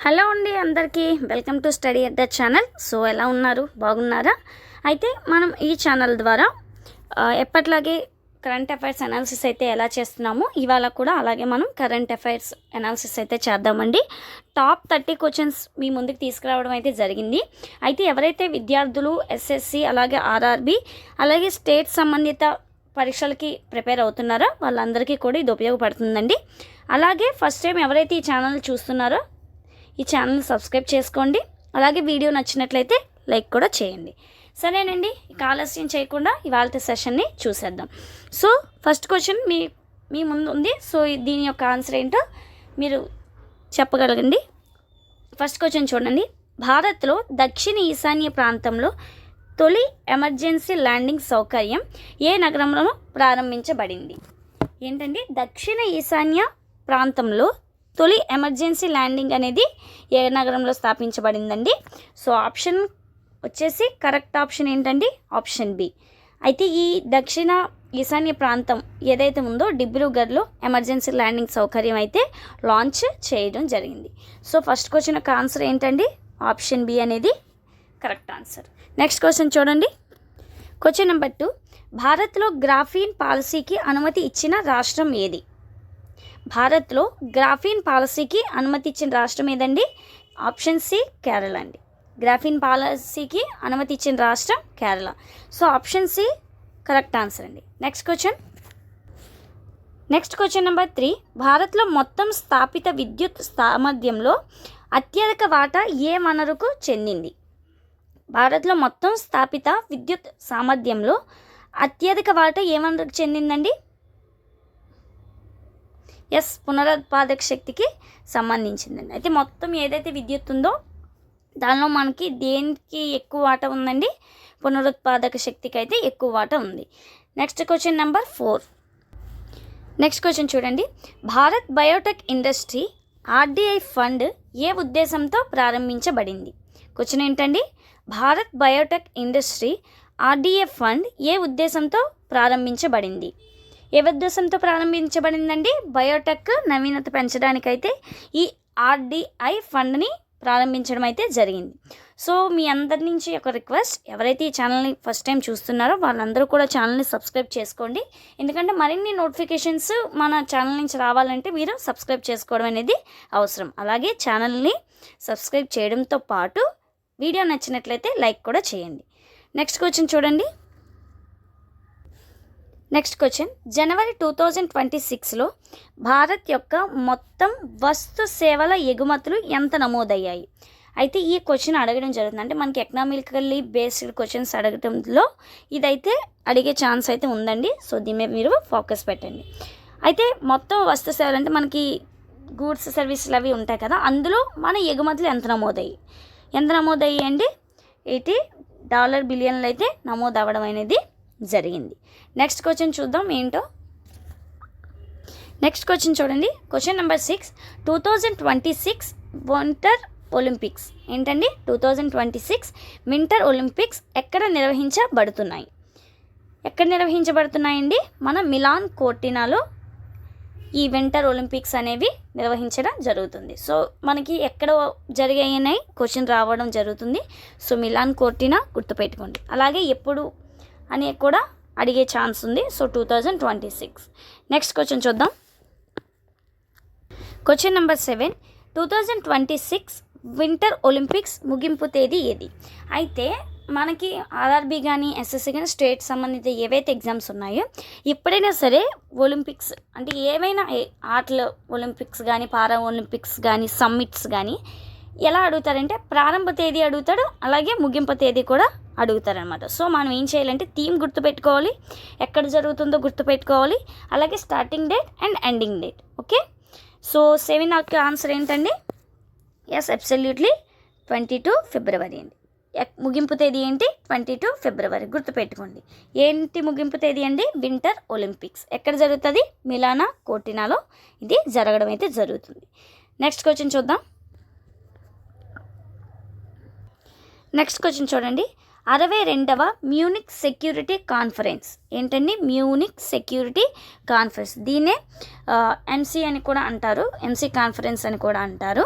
Hello అండి అందరికీ welcome to study at the channel. So ఎలా ఉన్నారు, బాగున్నారా? అయితే మనం ఈ ఛానల్ ద్వారా ఎప్పట్లాగే కరెంట్ అఫైర్స్ అనాలిసిస్ అయితే ఎలా చేస్తున్నామో ఇవాళ కూడా అలాగే మనం కరెంట్ అఫైర్స్ అనాలిసిస్ అయితే చేద్దామండి. టాప్ 30 క్వశ్చన్స్ మీ ముందుకు తీసుకురావడం అయితే జరిగింది. అయితే ఎవరైతే విద్యార్థులు ఎస్ఎస్సి అలాగే ఆర్ఆర్బి అలాగే స్టేట్ సంబంధిత పరీక్షలకి ప్రిపేర్ అవుతున్నారో వాళ్ళందరికీ కూడా ఇది ఉపయోగపడుతుందండి. అలాగే ఫస్ట్ టైం ఎవరైతే ఈ ఛానల్ చూస్తున్నారో ఈ ఛానల్ని సబ్స్క్రైబ్ చేసుకోండి. అలాగే వీడియో నచ్చినట్లయితే లైక్ కూడా చేయండి. సరేనండి, ఇక ఆలస్యం చేయకుండా ఇవాళ సెషన్ని చూసేద్దాం. సో ఫస్ట్ క్వశ్చన్ మీ ముందు ఉంది. సో దీని యొక్క ఆన్సర్ ఏంటో మీరు చెప్పగలగండి. ఫస్ట్ క్వశ్చన్ చూడండి. భారత్లో దక్షిణ ఈశాన్య ప్రాంతంలో తొలి ఎమర్జెన్సీ ల్యాండింగ్ సౌకర్యం ఏ నగరంలో ప్రారంభించబడింది? ఏంటండి, దక్షిణ ఈశాన్య ప్రాంతంలో తొలి ఎమర్జెన్సీ ల్యాండింగ్ అనేది ఏ నగరంలో స్థాపించబడిందండి? సో ఆప్షన్ వచ్చేసి కరెక్ట్ ఆప్షన్ ఏంటండి, ఆప్షన్ బి. అయితే ఈ దక్షిణ ఈశాన్య ప్రాంతం ఏదైతే ఉందో డిబ్రూగఢ్లో ఎమర్జెన్సీ ల్యాండింగ్ సౌకర్యం అయితే లాంచ్ చేయడం జరిగింది. సో ఫస్ట్ క్వశ్చన్ యొక్క ఆన్సర్ ఏంటండి, ఆప్షన్ బి అనేది కరెక్ట్ ఆన్సర్. నెక్స్ట్ క్వశ్చన్ చూడండి. Question number 2. భారత్లో గ్రాఫీన్ పాలసీకి అనుమతి ఇచ్చిన రాష్ట్రం ఏది? భారత్లో గ్రాఫీన్ పాలసీకి అనుమతి ఇచ్చిన రాష్ట్రం ఏదండి? ఆప్షన్ సి కేరళ అండి. గ్రాఫీన్ పాలసీకి అనుమతి ఇచ్చిన రాష్ట్రం Kerala. So option C correct answer అండి. Next question number 3. భారత్లో మొత్తం స్థాపిత విద్యుత్ సామర్థ్యంలో అత్యధిక వాటా ఏ వనరుకు చెందింది? భారత్లో మొత్తం స్థాపిత విద్యుత్ సామర్థ్యంలో అత్యధిక వాటా ఏ వనరుకు చెందిందండి? ఎస్, పునరుత్పాదక శక్తికి సంబంధించిందండి. అయితే మొత్తం ఏదైతే విద్యుత్ ఉందో దానిలో మనకి దేనికి ఎక్కువ వాటా ఉందండి? పునరుత్పాదక శక్తికి అయితే ఎక్కువ వాటా ఉంది. Next question number 4. Next question చూడండి. Bharat biotech industry RDI fund ఏ ఉద్దేశంతో ప్రారంభించబడింది? క్వశ్చన్ ఏంటండి, Bharat biotech industry RDI fund ఏ ఉద్దేశంతో ప్రారంభించబడింది? ఏ ఉద్దేశంతో ప్రారంభించబడిందండి? బయోటెక్ నవీనత పెంచడానికైతే ఈ ఆర్డీఐ ఫండ్ని ప్రారంభించడం అయితే జరిగింది. సో మీ అందరి నుంచి ఒక రిక్వెస్ట్, ఎవరైతే ఈ ఛానల్ని ఫస్ట్ టైం చూస్తున్నారో వాళ్ళందరూ కూడా ఛానల్ని సబ్స్క్రైబ్ చేసుకోండి. ఎందుకంటే మరిన్ని నోటిఫికేషన్స్ మన ఛానల్ నుంచి రావాలంటే మీరు సబ్స్క్రైబ్ చేసుకోవడం అనేది అవసరం. అలాగే ఛానల్ని సబ్స్క్రైబ్ చేయడంతో పాటు వీడియో నచ్చినట్లయితే లైక్ కూడా చేయండి. నెక్స్ట్ క్వశ్చన్ చూడండి. Next question. జనవరి 2026లో భారత్ యొక్క మొత్తం వస్తు సేవల ఎగుమతులు ఎంత నమోదయ్యాయి? అయితే ఈ క్వశ్చన్ అడగడం జరుగుతుంది. అంటే మనకి ఎకనామికల్లీ బేస్డ్ క్వశ్చన్స్ అడగడంలో ఇదైతే అడిగే ఛాన్స్ అయితే ఉందండి. సో దీని మీద మీరు ఫోకస్ పెట్టండి. అయితే మొత్తం వస్తు సేవలు అంటే మనకి గూడ్స్ సర్వీసులు అవి ఉంటాయి కదా, అందులో మన ఎగుమతులు ఎంత నమోదయ్యాయి అండి? $80 బిలియన్లు అయితే నమోదు అవ్వడం అనేది జరిగింది. నెక్స్ట్ క్వశ్చన్ చూద్దాం ఏంటో. నెక్స్ట్ క్వశ్చన్ చూడండి. Question number 6. 2026 వింటర్ ఒలింపిక్స్ ఏంటండి? 2026 వింటర్ ఒలింపిక్స్ ఎక్కడ నిర్వహించబడుతున్నాయండి? మన మిలాన్ కోర్టినాలో ఈ వింటర్ ఒలింపిక్స్ అనేవి నిర్వహించడం జరుగుతుంది. సో మనకి ఎక్కడ జరిగాయని క్వశ్చన్ రావడం జరుగుతుంది. సో మిలాన్ కోర్టినా గుర్తుపెట్టుకోండి. అలాగే ఎప్పుడు అని కూడా అడిగే ఛాన్స్ ఉంది. సో 2026. నెక్స్ట్ క్వశ్చన్ చూద్దాం. Question number 7. 2026 వింటర్ ఒలింపిక్స్ ముగింపు తేదీ ఏది? అయితే మనకి ఆర్ఆర్బీ కానీ ఎస్ఎస్సి కానీ స్టేట్ సంబంధిత ఏవైతే ఎగ్జామ్స్ ఉన్నాయో ఎప్పుడైనా సరే ఒలింపిక్స్ అంటే ఏవైనా ఆటలు ఒలింపిక్స్ కానీ పారా ఒలింపిక్స్ కానీ సమ్మిట్స్ కానీ ఎలా అడుగుతారంటే ప్రారంభ తేదీ అడుగుతాడు, అలాగే ముగింపు తేదీ కూడా అడుగుతారనమాట. సో మనం ఏం చేయాలంటే థీమ్ గుర్తుపెట్టుకోవాలి, ఎక్కడ జరుగుతుందో గుర్తుపెట్టుకోవాలి, అలాగే starting date and ending date. Okay, so 7 యొక్క ఆన్సర్ ఏంటండి? ఎస్, అబ్సల్యూట్లీ 22 ఫిబ్రవరి అండి. ముగింపు తేదీ ఏంటి? 22 ఫిబ్రవరి గుర్తుపెట్టుకోండి. ఏంటి ముగింపు తేదీ అండి? Winter Olympics. ఎక్కడ జరుగుతుంది? మిలానా కోర్టినాలో ఇది జరగడం అయితే జరుగుతుంది. నెక్స్ట్ క్వశ్చన్ చూద్దాం. నెక్స్ట్ క్వశ్చన్ చూడండి. 62వ మ్యూనిక్ సెక్యూరిటీ కాన్ఫరెన్స్ ఏంటండి? Munich security conference. దీన్నే ఎంసీ అని కూడా అంటారు, ఎంసీ కాన్ఫరెన్స్ అని కూడా అంటారు.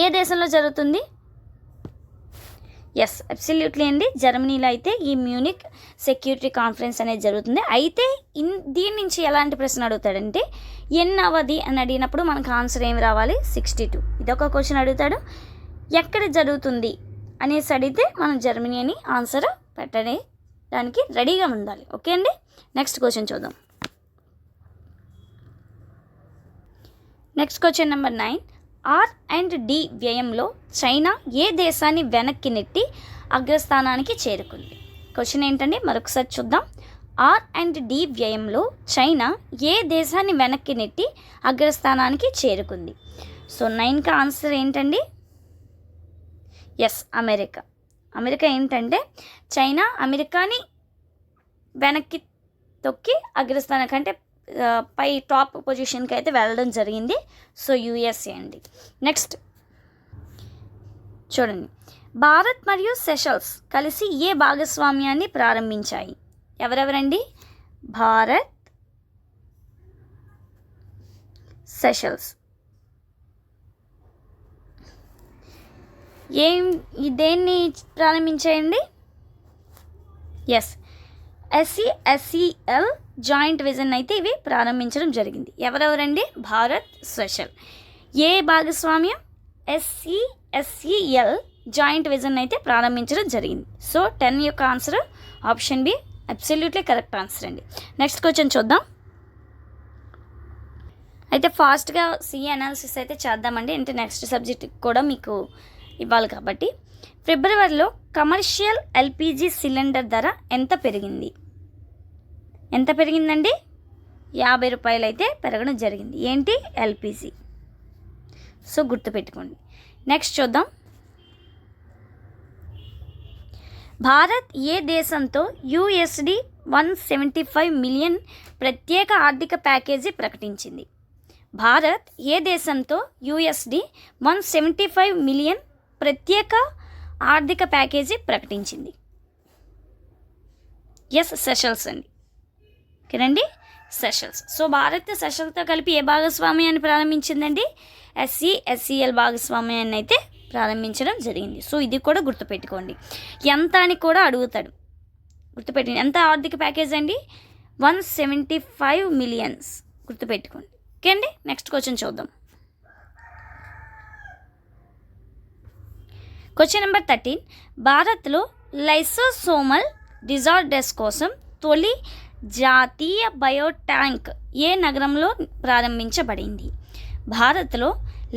ఏ దేశంలో జరుగుతుంది? ఎస్, అబ్సల్యూట్లీ అండి, జర్మనీలో అయితే ఈ మ్యూనిక్ సెక్యూరిటీ కాన్ఫరెన్స్ అనేది జరుగుతుంది. అయితే దీని నుంచి ఎలాంటి ప్రశ్న అడుగుతాడంటే ఎన్నవది అని అడిగినప్పుడు మనకు ఆన్సర్ ఏమి రావాలి? 62. ఇదొక క్వశ్చన్ అడుగుతాడు. ఎక్కడ జరుగుతుంది అనేసి అడిగితే మనం జర్మనీ అని ఆన్సర్ పెట్టడానికి రెడీగా ఉండాలి. ఓకే అండి, నెక్స్ట్ క్వశ్చన్ చూద్దాం. Next question number 9. R&D వ్యయంలో చైనా ఏ దేశాన్ని వెనక్కి నెట్టి అగ్రస్థానానికి చేరుకుంది? క్వశ్చన్ ఏంటండి, మరొకసారి చూద్దాం. R&D వ్యయంలో చైనా ఏ దేశాన్ని వెనక్కి నెట్టి అగ్రస్థానానికి చేరుకుంది? సో 9కి ఆన్సర్ ఏంటండి? Yes, America. అమెరికా ఏంటంటే చైనా అమెరికాని వెనక్కి తొక్కి అగ్రస్థానం కంటే పై టాప్ పొజిషన్కి అయితే వెళ్ళడం జరిగింది. సో యుఎస్ఏ అండి. నెక్స్ట్ చూడండి, భారత్ మరియు సెషల్స్ కలిసి ఏ భాగస్వామ్యాన్ని ప్రారంభించాయి? ఎవరెవరండి? భారత్, సెషల్స్. దేన్ని ప్రారంభించాయండి? ఎస్, SCSEL జాయింట్ విజన్ అయితే ఇవి ప్రారంభించడం జరిగింది. ఎవరెవరండి? భారత్, సెషల్. ఏ భాగస్వామ్యం? SCSEL జాయింట్ విజన్ అయితే ప్రారంభించడం జరిగింది. సో 10 యొక్క answer option be absolutely correct answer అండి. నెక్స్ట్ క్వశ్చన్ చూద్దాం. అయితే ఫాస్ట్గా సిఏ అనాలిసిస్ అయితే చేద్దామండి, అంటే నెక్స్ట్ సబ్జెక్ట్ కూడా మీకు ఇవ్వాలి కాబట్టి. ఫిబ్రవరిలో కమర్షియల్ LPG సిలిండర్ ధర ఎంత పెరిగింది? ఎంత పెరిగిందండి? 50 రూపాయలు అయితే పెరగడం జరిగింది. ఏంటి? LPG. సో గుర్తుపెట్టుకోండి. నెక్స్ట్ చూద్దాం. భారత్ ఏ దేశంతో USD 175 మిలియన్ ప్రత్యేక ఆర్థిక ప్యాకేజీ ప్రకటించింది? భారత్ ఏ దేశంతో USD 175 మిలియన్ ప్రత్యేక ఆర్థిక ప్యాకేజీ ప్రకటించింది? ఎస్, సెషల్స్ అండి. ఓకేనండి, సెషల్స్. సో భారత్ సెషల్తో కలిపి ఏ భాగస్వామ్యాన్ని ప్రారంభించిందండి? SCSEL భాగస్వామ్యాన్ని అయితే ప్రారంభించడం జరిగింది. సో ఇది కూడా గుర్తుపెట్టుకోండి. ఎంత అని కూడా అడుగుతాడు, గుర్తుపెట్టండి. ఎంత ఆర్థిక ప్యాకేజ్ అండి? 175 మిలియన్స్. గుర్తుపెట్టుకోండి. ఓకే అండి, నెక్స్ట్ క్వశ్చన్ చూద్దాం. Question number 13. భారత్లో లైసోసోమల్ డిజార్డర్స్ కోసం తొలి జాతీయ బయోట్యాంక్ ఏ నగరంలో ప్రారంభించబడింది? భారత్లో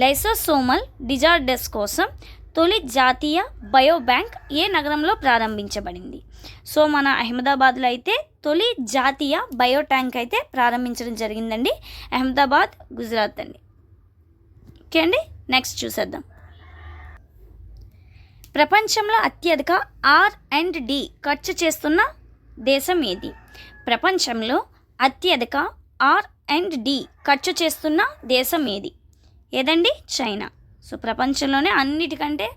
లైసోసోమల్ డిజార్డర్స్ కోసం తొలి జాతీయ బయోబ్యాంక్ ఏ నగరంలో ప్రారంభించబడింది? సో మన అహ్మదాబాద్లో అయితే తొలి జాతీయ బయోట్యాంక్ అయితే ప్రారంభించడం జరిగిందండి. అహ్మదాబాద్, గుజరాత్ అండి. ఓకే అండి, నెక్స్ట్ చూసేద్దాం. ప్రపంచంలో అత్యధిక R&D ఖర్చు చేస్తున్న దేశం ఏది? ప్రపంచంలో అత్యధిక R&D ఖర్చు చేస్తున్న దేశం ఏది? ఏదండి? చైనా. సో ప్రపంచంలోనే అన్నిటికంటే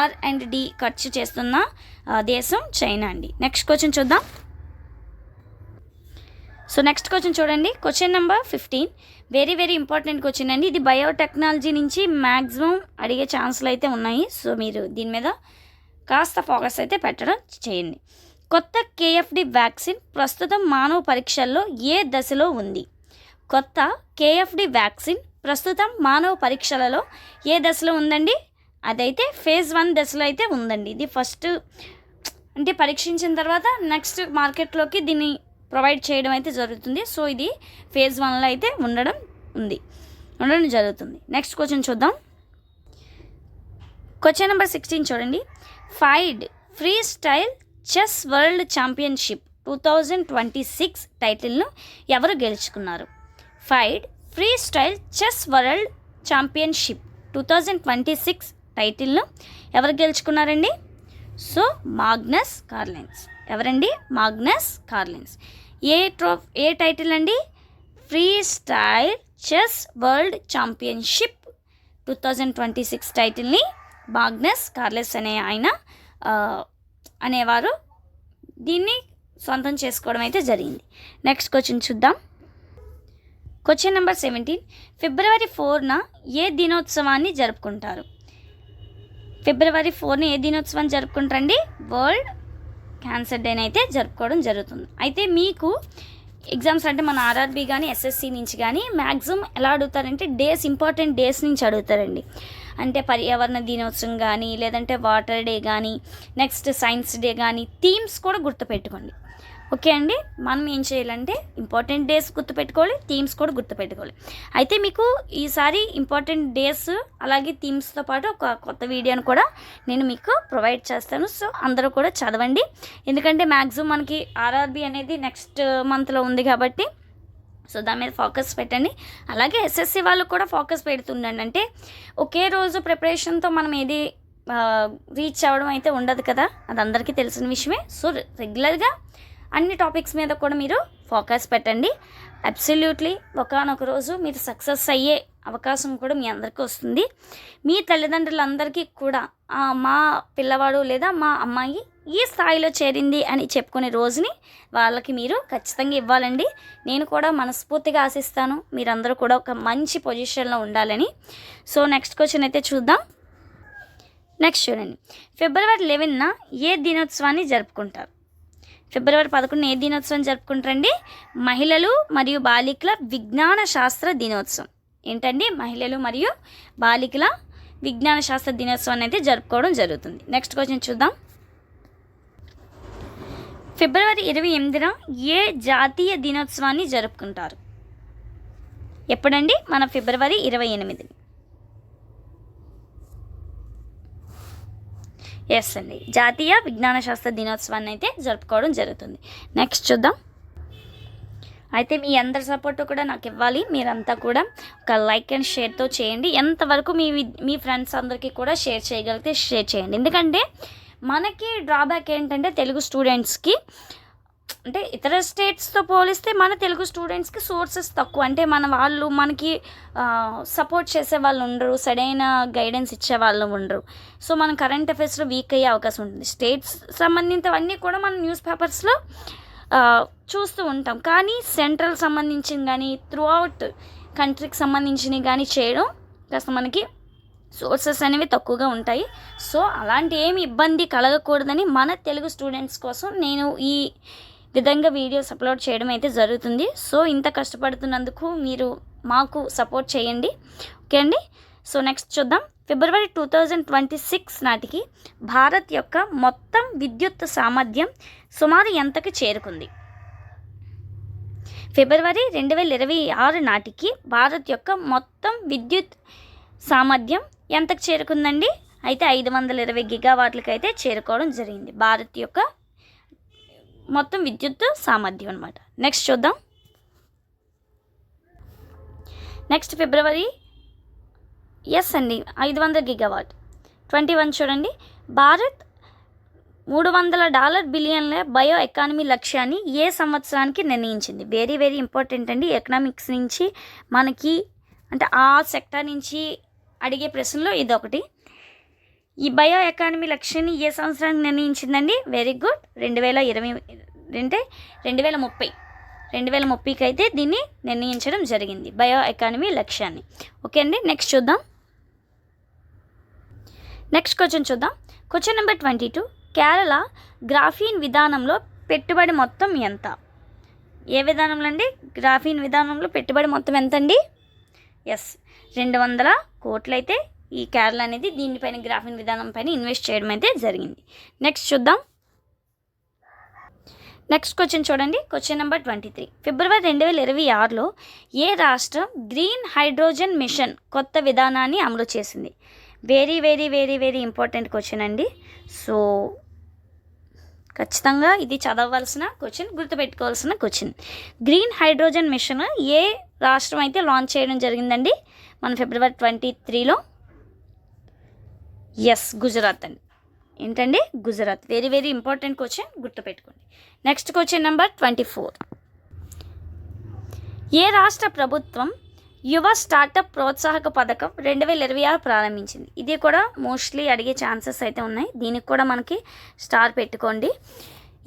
R&D ఖర్చు చేస్తున్న దేశం చైనా అండి. నెక్స్ట్ క్వశ్చన్ చూద్దాం. సో నెక్స్ట్ క్వశ్చన్ చూడండి. Question number 15. Very very important question అండి. ఇది బయోటెక్నాలజీ నుంచి మ్యాక్సిమం అడిగే ఛాన్సులు అయితే ఉన్నాయి. సో మీరు దీని మీద కాస్త ఫోకస్ అయితే పెట్టడం చేయండి. కొత్త KFD వ్యాక్సిన్ ప్రస్తుతం మానవ పరీక్షల్లో ఏ దశలో ఉంది? కొత్త KFD వ్యాక్సిన్ ప్రస్తుతం మానవ పరీక్షలలో ఏ దశలో ఉందండి? అదైతే phase 1 దశలో అయితే ఉందండి. ఇది ఫస్ట్ అంటే పరీక్షించిన తర్వాత నెక్స్ట్ మార్కెట్లోకి దీన్ని ప్రొవైడ్ చేయడం అయితే జరుగుతుంది. సో ఇది phase 1లో అయితే ఉండడం జరుగుతుంది. నెక్స్ట్ క్వశ్చన్ చూద్దాం. క్వశ్చన్ నెంబర్ 16 చూడండి. FIDE free style chess world championship 2026 టైటిల్ను ఎవరు గెలుచుకున్నారు? FIDE free style chess world championship 2026 టైటిల్ను ఎవరు గెలుచుకున్నారండి? So Magnus Carlsen. ఎవరండి? Magnus Carlsen. ఏ టైటిల్ అండి? Free style chess world championship 2026 టైటిల్ని మాగ్నస్ కార్లెన్స్ అనేవారు దీన్ని సొంతం చేసుకోవడం అయితే జరిగింది. నెక్స్ట్ క్వశ్చన్ చూద్దాం. Question number 17. ఫిబ్రవరి 4న ఏ దినోత్సవాన్ని జరుపుకుంటారు? ఫిబ్రవరి 4ని ఏ దినోత్సవం జరుపుకుంటారండి? వరల్డ్ క్యాన్సర్ డేని అయితే జరుపుకోవడం జరుగుతుంది. అయితే మీకు ఎగ్జామ్స్ అంటే మన ఆర్ఆర్బీ కానీ ఎస్ఎస్సి నుంచి కానీ మ్యాక్సిమం ఎలా అడుగుతారంటే ఇంపార్టెంట్ డేస్ నుంచి అడుగుతారండి. అంటే పర్యావరణ దినోత్సవం కానీ, లేదంటే వాటర్ డే కానీ, నెక్స్ట్ సైన్స్ డే కానీ, థీమ్స్ కూడా గుర్తుపెట్టుకోండి. ఓకే అండి, మనం ఏం చేయాలంటే ఇంపార్టెంట్ డేస్ గుర్తుపెట్టుకోవాలి, థీమ్స్ కూడా గుర్తుపెట్టుకోవాలి. అయితే మీకు ఈసారి ఇంపార్టెంట్ డేస్ అలాగే థీమ్స్తో పాటు ఒక కొత్త వీడియోని కూడా నేను మీకు ప్రొవైడ్ చేస్తాను. సో అందరూ కూడా చదవండి, ఎందుకంటే మ్యాక్సిమం మనకి ఆర్ఆర్బీ అనేది నెక్స్ట్ మంత్లో ఉంది కాబట్టి సో దాని మీద ఫోకస్ పెట్టండి. అలాగే ఎస్ఎస్సి వాళ్ళు కూడా ఫోకస్ పెడుతుండండి. అంటే ఒకే రోజు ప్రిపరేషన్తో మనం ఏది రీచ్ అవ్వడం అయితే ఉండదు కదా, అది అందరికీ తెలిసిన విషయమే. సో రెగ్యులర్గా అన్ని టాపిక్స్ మీద కూడా మీరు ఫోకస్ పెట్టండి. అబ్సల్యూట్లీ ఒకానొక రోజు మీరు సక్సెస్ అయ్యే అవకాశం కూడా మీ అందరికీ వస్తుంది. మీ తల్లిదండ్రులందరికీ కూడా మా పిల్లవాడు లేదా మా అమ్మాయి ఈ స్థాయిలో చేరింది అని చెప్పుకునే రోజుని వాళ్ళకి మీరు ఖచ్చితంగా ఇవ్వాలండి. నేను కూడా మనస్ఫూర్తిగా ఆశిస్తాను మీరందరూ కూడా ఒక మంచి పొజిషన్లో ఉండాలని. సో నెక్స్ట్ క్వశ్చన్ అయితే చూద్దాం. నెక్స్ట్ చూడండి, ఫిబ్రవరి 11న ఏ దినోత్సవాన్ని జరుపుకుంటారు? ఫిబ్రవరి 11న ఏ దినోత్సవం జరుపుకుంటారండి? మహిళలు మరియు బాలికల విజ్ఞాన శాస్త్ర దినోత్సవం. ఏంటండి? మహిళలు మరియు బాలికల విజ్ఞాన శాస్త్ర దినోత్సవాన్ని అయితే జరుపుకోవడం జరుగుతుంది. నెక్స్ట్ క్వశ్చన్ చూద్దాం. ఫిబ్రవరి 28న ఏ జాతీయ దినోత్సవాన్ని జరుపుకుంటారు? ఎప్పుడండి? మన ఫిబ్రవరి 28. ఎస్ అండి, జాతీయ విజ్ఞాన శాస్త్ర దినోత్సవాన్ని అయితే జరుపుకోవడం జరుగుతుంది. నెక్స్ట్ చూద్దాం. అయితే మీ అందరి సపోర్ట్ కూడా నాకు ఇవ్వాలి. మీరంతా కూడా ఒక లైక్ అండ్ షేర్తో చేయండి. ఎంతవరకు మీ ఫ్రెండ్స్ అందరికీ కూడా షేర్ చేయగలిగితే షేర్ చేయండి. ఎందుకంటే మనకి డ్రాబ్యాక్ ఏంటంటే తెలుగు స్టూడెంట్స్కి అంటే ఇతర స్టేట్స్తో పోలిస్తే మన తెలుగు స్టూడెంట్స్కి సోర్సెస్ తక్కువ. అంటే మనకి సపోర్ట్ చేసే వాళ్ళు ఉండరు, సరైన గైడెన్స్ ఇచ్చే వాళ్ళు ఉండరు. సో మనం కరెంట్ అఫైర్స్లో వీక్ అయ్యే అవకాశం ఉంటుంది. స్టేట్స్ సంబంధించినవన్నీ కూడా మనం న్యూస్ పేపర్స్లో చూస్తూ ఉంటాం, కానీ సెంట్రల్ సంబంధించిన కానీ త్రూ అవుట్ కంట్రీకి సంబంధించినవి కానీ చేయడం కాస్త మనకి సోర్సెస్ అనేవి తక్కువగా ఉంటాయి. సో అలాంటి ఏమి ఇబ్బంది కలగకూడదని మన తెలుగు స్టూడెంట్స్ కోసం నేను ఈ విధంగా వీడియోస్ అప్లోడ్ చేయడం అయితే జరుగుతుంది. సో ఇంత కష్టపడుతున్నందుకు మీరు మాకు సపోర్ట్ చేయండి. ఓకే అండి. సో నెక్స్ట్ చూద్దాం. ఫిబ్రవరి 2026 నాటికి భారత్ యొక్క మొత్తం విద్యుత్ సామర్థ్యం సుమారు ఎంతకు చేరుకుంది? ఫిబ్రవరి 2026 నాటికి భారత్ యొక్క మొత్తం విద్యుత్ సామర్థ్యం ఎంతకు చేరుకుందండి? అయితే 520 గిగావాట్లకి అయితే చేరుకోవడం జరిగింది భారత్ యొక్క మొత్తం విద్యుత్ సామర్థ్యం అనమాట. నెక్స్ట్ చూద్దాం. నెక్స్ట్ ఫిబ్రవరి ఎస్ అండి 500 గిగావాట్ 21 చూడండి. భారత్ $300 బిలియన్ల బయో ఎకానమీ లక్ష్యాన్ని ఏ సంవత్సరానికి నిర్ణయించింది? వెరీ వెరీ ఇంపార్టెంట్ అండి. ఎకనామిక్స్ నుంచి మనకి అంటే ఆ సెక్టర్ నుంచి అడిగే ప్రశ్నలో ఇదొకటి. ఈ బయో ఎకానమీ లక్ష్యాన్ని ఏ సంవత్సరానికి నిర్ణయించిందండి? వెరీ గుడ్, 2030కి అయితే దీన్ని నిర్ణయించడం జరిగింది, బయో ఎకానమీ లక్ష్యాన్ని. ఓకే అండి. నెక్స్ట్ చూద్దాం. నెక్స్ట్ క్వశ్చన్ చూద్దాం. Question number 22. కేరళ గ్రాఫీన్ విధానంలో పెట్టుబడి మొత్తం ఎంత? ఏ విధానంలో అండి? గ్రాఫీన్ విధానంలో పెట్టుబడి మొత్తం ఎంత అండి? ఎస్, 200 కోట్లు అయితే ఈ కేరళ అనేది దీనిపైన గ్రాఫీన్ విధానం పైన ఇన్వెస్ట్ చేయడం అయితే జరిగింది. నెక్స్ట్ చూద్దాం. నెక్స్ట్ క్వశ్చన్ చూడండి. Question number 23. ఫిబ్రవరి 2026లో ఏ రాష్ట్రం గ్రీన్ హైడ్రోజన్ మిషన్ కొత్త విధానాన్ని అమలు చేసింది? Very very very very important question అండి. సో ఖచ్చితంగా ఇది చదవవలసిన క్వశ్చన్, గుర్తుపెట్టుకోవాల్సిన క్వశ్చన్. గ్రీన్ హైడ్రోజన్ మిషన్ ఏ రాష్ట్రం అయితే లాంచ్ చేయడం జరిగిందండి మన ఫిబ్రవరి 23లో? ఎస్, గుజరాత్ అండి. ఏంటండి? Gujarat. Very very important question, గుర్తుపెట్టుకోండి. Next question number 24. ఏ రాష్ట్ర ప్రభుత్వం యువ స్టార్టప్ ప్రోత్సాహక పథకం 2026 ప్రారంభించింది? ఇది కూడా మోస్ట్లీ అడిగే ఛాన్సెస్ అయితే ఉన్నాయి, దీనికి కూడా మనకి స్టార్ పెట్టుకోండి.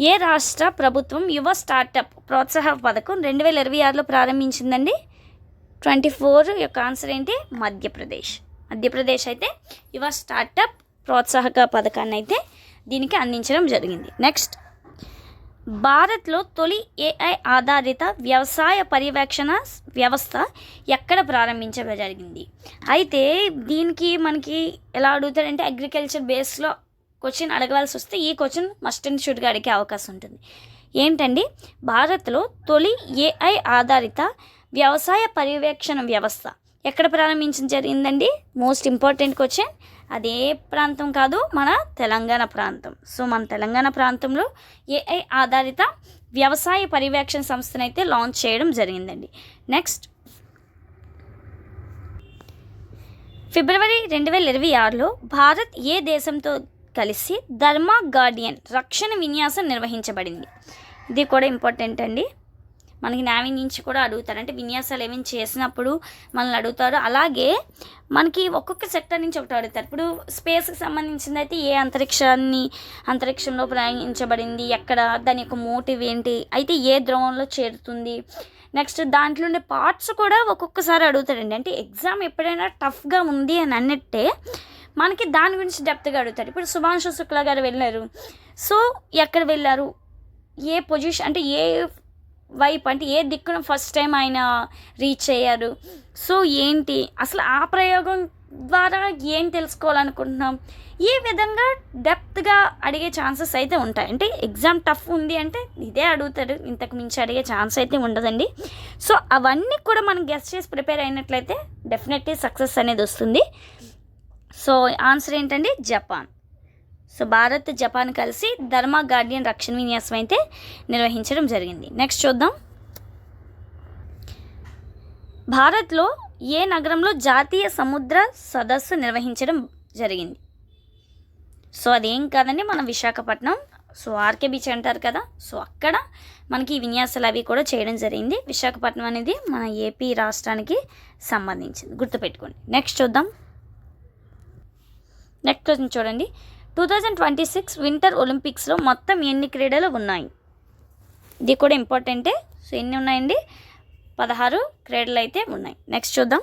ఏ రాష్ట్ర ప్రభుత్వం యువ స్టార్టప్ ప్రోత్సాహక పథకం 2026లో ప్రారంభించిందండి? 24 యొక్క ఆన్సర్ ఏంటి? మధ్యప్రదేశ్. మధ్యప్రదేశ్ అయితే యువ స్టార్టప్ ప్రోత్సాహక పథకాన్ని అయితే దీనికి అందించడం జరిగింది. నెక్స్ట్, భారత్లో తొలి AI ఆధారిత వ్యవసాయ పర్యవేక్షణ వ్యవస్థ ఎక్కడ ప్రారంభించడం జరిగింది? అయితే దీనికి మనకి ఎలా అడుగుతాడంటే అగ్రికల్చర్ బేస్లో క్వశ్చన్ అడగవలసి వస్తే ఈ క్వశ్చన్ మస్ట్ అండ్ షుడ్గా అడిగే అవకాశం ఉంటుంది. ఏంటండి, భారత్లో తొలి AI ఆధారిత వ్యవసాయ పర్యవేక్షణ వ్యవస్థ ఎక్కడ ప్రారంభించడం జరిగిందండి? Most important question. అదే ప్రాంతం కాదు, మన తెలంగాణ ప్రాంతం. సో మన తెలంగాణ ప్రాంతంలో AI ఆధారిత వ్యవసాయ పర్యవేక్షణ సంస్థను అయితే లాంచ్ చేయడం జరిగిందండి. నెక్స్ట్, ఫిబ్రవరి 2026లో భారత్ ఏ దేశంతో కలిసి ధర్మా గార్డియన్ రక్షణ విన్యాసం నిర్వహించబడింది? ఇది కూడా ఇంపార్టెంట్ అండి. మనకి నావీ నుంచి కూడా అడుగుతారు, అంటే విన్యాసాలు ఏమేమి చేసినప్పుడు మనల్ని అడుగుతారు. అలాగే మనకి ఒక్కొక్క సెక్టర్ నుంచి ఒకటి అడుగుతారు. ఇప్పుడు స్పేస్కి సంబంధించింది అయితే ఏ అంతరిక్షంలో ప్రయాణించబడింది, ఎక్కడ, దాని యొక్క మోటివ్ ఏంటి, అయితే ఏ ద్రవంలో చేరుతుంది. నెక్స్ట్, దాంట్లో ఉండే పార్ట్స్ కూడా ఒక్కొక్కసారి అడుగుతాడండి. అంటే ఎగ్జామ్ ఎప్పుడైనా టఫ్గా ఉంది అని అన్నట్టే మనకి దాని గురించి డెప్త్గా అడుగుతారు. ఇప్పుడు సుభాంశు శుక్లా గారు వెళ్ళారు, సో ఎక్కడ వెళ్ళారు, ఏ పొజిషన్, అంటే ఏ వైపు, అంటే ఏ దిక్కున ఫస్ట్ టైం ఆయన రీచ్ అయ్యారు, సో ఏంటి అసలు ఆ ప్రయోగం ద్వారా ఏం తెలుసుకోవాలనుకుంటున్నాం, ఈ విధంగా డెప్త్గా అడిగే ఛాన్సెస్ అయితే ఉంటాయి. అంటే ఎగ్జామ్ టఫ్ ఉంది అంటే ఇదే అడుగుతారు, ఇంతకు మించి అడిగే ఛాన్స్ అయితే ఉండదండి. సో అవన్నీ కూడా మనం గెస్ చేసి ప్రిపేర్ అయినట్లయితే డెఫినెట్లీ సక్సెస్ అనేది వస్తుంది. సో ఆన్సర్ ఏంటండి? జపాన్. సో భారత్, జపాన్ కలిసి ధర్మా గార్డియన్ రక్షణ విన్యాసం అయితే నిర్వహించడం జరిగింది. నెక్స్ట్ చూద్దాం, భారత్లో ఏ నగరంలో జాతీయ సముద్ర సదస్సు నిర్వహించడం జరిగింది? సో అదేం కాదండి, మన విశాఖపట్నం. సో ఆర్కే బీచ్ అంటారు కదా, సో అక్కడ మనకి విన్యాసాలు అవి కూడా చేయడం జరిగింది. విశాఖపట్నం అనేది మన ఏపీ రాష్ట్రానికి సంబంధించింది, గుర్తుపెట్టుకోండి. నెక్స్ట్ చూద్దాం, నెక్స్ట్ క్వశ్చన్ చూడండి. 2026 వింటర్ ఒలింపిక్స్లో మొత్తం ఎన్ని క్రీడలు ఉన్నాయి? ఇది కూడా ఇంపార్టెంటే. సో ఎన్ని ఉన్నాయండి? 16 క్రీడలు అయితే ఉన్నాయి. నెక్స్ట్ చూద్దాం,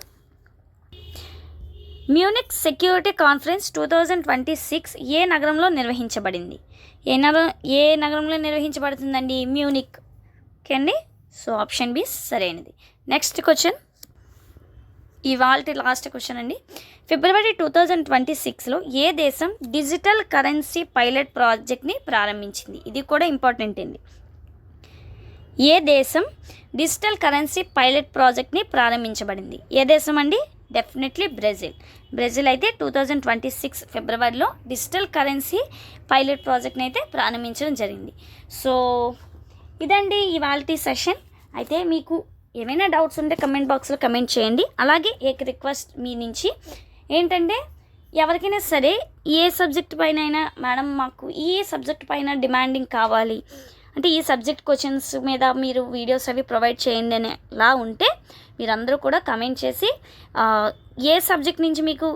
మ్యూనిక్ సెక్యూరిటీ కాన్ఫరెన్స్ 2026 ఏ నగరంలో నిర్వహించబడింది? ఏ నగరంలో నిర్వహించబడుతుందండి? మ్యూనిక్. ఓకే అండి, సో ఆప్షన్ బి సరైనది. నెక్స్ట్ క్వశ్చన్, ఇవాల్టి లాస్ట్ క్వశ్చన్ అండి. ఫిబ్రవరి 2026లో ఏ దేశం డిజిటల్ కరెన్సీ పైలట్ ప్రాజెక్ట్ని ప్రారంభించింది? ఇది కూడా ఇంపార్టెంట్ అండి. ఏ దేశం డిజిటల్ కరెన్సీ పైలట్ ప్రాజెక్ట్ని ప్రారంభించబడింది? ఏ దేశం అండి? Definitely Brazil. బ్రెజిల్ అయితే 2026 ఫిబ్రవరిలో డిజిటల్ కరెన్సీ పైలట్ ప్రాజెక్ట్ని అయితే ప్రారంభించడం జరిగింది. సో ఇదండి ఇవాల్టి సెషన్. అయితే మీకు ఏమైనా డౌట్స్ ఉంటే కమెంట్ బాక్స్లో కమెంట్ చేయండి. అలాగే ఏక రిక్వెస్ట్ మీ నుంచి ఏంటంటే, ఎవరికైనా సరే ఏ సబ్జెక్ట్ పైన అయినా మేడం మాకు ఈ సబ్జెక్ట్ పైన డిమాండింగ్ కావాలి, అంటే ఈ సబ్జెక్ట్ క్వశ్చన్స్ మీద మీరు వీడియోస్ అవి ప్రొవైడ్ చేయండి అనేలా ఉంటే మీరందరూ కూడా కమెంట్ చేసి ఏ సబ్జెక్ట్ నుంచి మీకు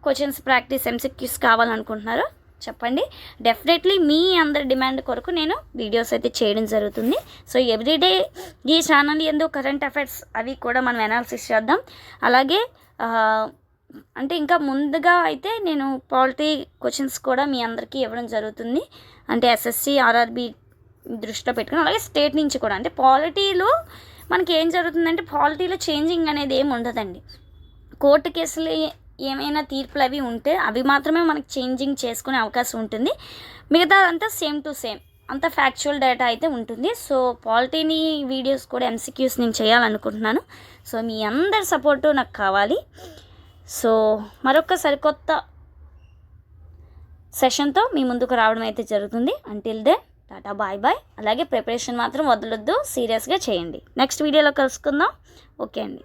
క్వశ్చన్స్ ప్రాక్టీస్ MCQs కావాలనుకుంటున్నారో చెప్పండి. డెఫినెట్లీ మీ అందరి డిమాండ్ కొరకు నేను వీడియోస్ అయితే చేయడం జరుగుతుంది. సో ఎవ్రీడే ఈ ఛానల్ యందు కరెంట్ అఫైర్స్ అవి కూడా మనం అనాలిసిస్ చేద్దాం. అలాగే అంటే ఇంకా ముందుగా అయితే నేను పాలిటీ క్వశ్చన్స్ కూడా మీ అందరికీ ఇవ్వడం జరుగుతుంది. అంటే SSC RRB దృష్టిలో పెట్టుకుని, అలాగే స్టేట్ నుంచి కూడా. అంటే పాలిటీలో మనకి ఏం జరుగుతుందంటే, పాలిటీలో చేంజింగ్ అనేది ఏమి ఉండదండి. కోర్టు కేసులు ఏమైనా తీర్పులు అవి ఉంటే అవి మాత్రమే మనకి చేంజింగ్ చేసుకునే అవకాశం ఉంటుంది. మిగతా అంతా సేమ్ టు సేమ్ అంత ఫ్యాక్చువల్ డేటా అయితే ఉంటుంది. సో పాలిటీని వీడియోస్ కూడా MCQs నేను చేయాలనుకుంటున్నాను. సో మీ అందరి సపోర్టు నాకు కావాలి. సో మరొక సరికొత్త సెషన్తో మీ ముందుకు రావడం అయితే జరుగుతుంది. Until then tata, bye bye. అలాగే ప్రిపరేషన్ మాత్రం వదలొద్దు, సీరియస్గా చేయండి. నెక్స్ట్ వీడియోలో కలుసుకుందాం. ఓకే అండి.